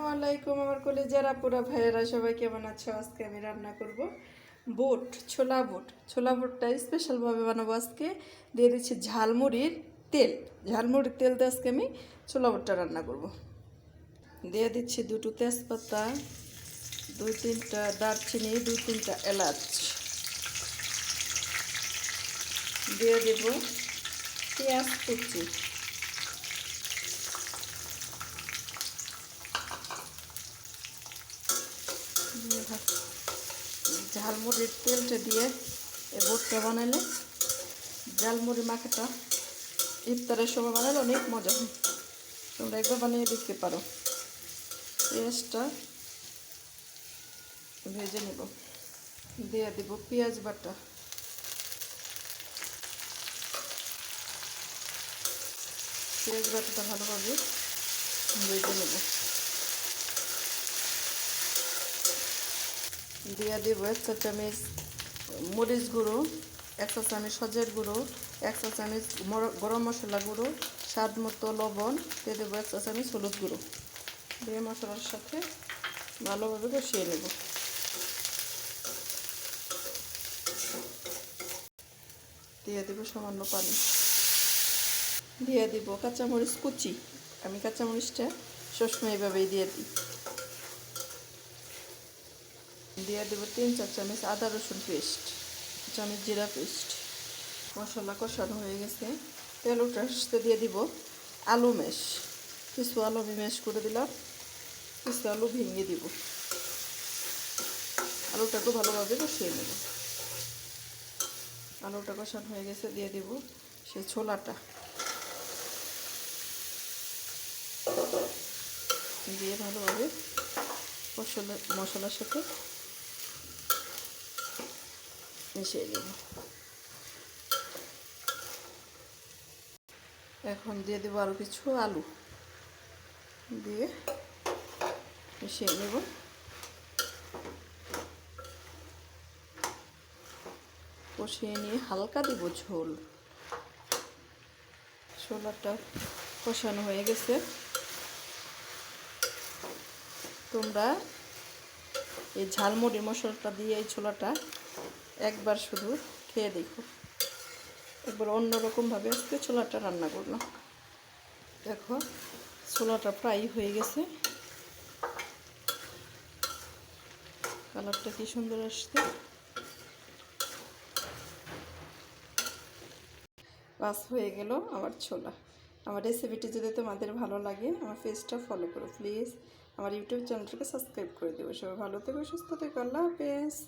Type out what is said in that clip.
আলাইকুম আমার কলেজের আপুরা ভাইয়েরা সবাই কেমন আছো? আজকে আমি রান্না করব বুট, ছোলা বুটটা স্পেশালভাবে বানাবো। আজকে দিয়ে দিচ্ছি ঝালমুড়ির তেল। ঝালমুড়ির তেল দিয়ে আজকে আমি ছোলা বুটটা রান্না করব। দিয়ে দিচ্ছি দুটো তেজপাতা, দুই তিনটা দারচিনি, দুই তিনটা এলাচ। দিয়ে দেব পেঁয়াজ কুচি, ঝালমুড়ির তেলটা দিয়ে এই বুটটা বানালে ঝালমুড়ি মাখাটা ইফতারের সময় বানালে অনেক মজা হয়। তোমরা একবার বানিয়ে দেখতে পারো। পেঁয়াজটা ভেজে নেব, দিয়ে দেব পেঁয়াজ বাটা, পেঁয়াজ বাটাটা ভালোভাবে ভেজে নেব। দিয়ে দেব 1 চা চামচ মরিচ গুঁড়ো, 1 চা চামচ সজের গুঁড়ো, 1 চা চামচ গরম মশলা গুঁড়ো, স্বাদ মতো লবণ, দিয়ে দেবো 1 চা চামচ হলুদ গুঁড়ো। দিয়ে মশলার সাথে ভালোভাবে কষিয়ে নেব। দিয়ে দেব সামান্য পানি, দিয়ে দিব কাঁচামরিচ কুচি। আমি কাঁচামরিচটা সবসময় এভাবেই দিয়ে দিই। দিয়ে দেবো 3 চা চামচ আদা রসুন পেস্ট, চামচ জিরা পেস্ট। মশলা কষানো হয়ে গেছে, তেল উঠে আসতে দিয়ে দিব আলু ম্যাশ। কিছু আলু আমি ম্যাশ করে দিলাম, কিছু আলু ভেঙে দিব। আলুটাকে ভালোভাবে কষিয়ে নেব। আলুটা কষানো হয়ে গেছে, দিয়ে দিব সেই ছোলাটা, দিয়ে ভালোভাবে মশলার সাথে মিশিয়ে নেব। এখন দিয়ে দেবো আরও কিছু আলু, দিয়ে মিশিয়ে নেব। কষিয়ে নিয়ে হালকা দিব ঝোল। ছোলাটা কষানো হয়ে গেছে। তোমরা এই ঝালমুড়ি মশলাটা দিয়ে এই ছোলাটা একবার শুধু খেয়ে দেখো, একবার অন্যরকমভাবে আজকে ছোলাটা রান্না করলাম। দেখো ছোলাটা ফ্রাই হয়ে গেছে, কালারটা কি সুন্দর আসছে। বাস হয়ে গেল আমার ছোলা। আমার রেসিপিটি যদি তোমাদের ভালো লাগে আমার পেজটা ফলো করো প্লিজ। আমার ইউটিউব চ্যানেলটাকে সাবস্ক্রাইব করে দেবো। সবাই ভালো থেকো, সুস্থ থেকো, আল্লাহ হাফেজ।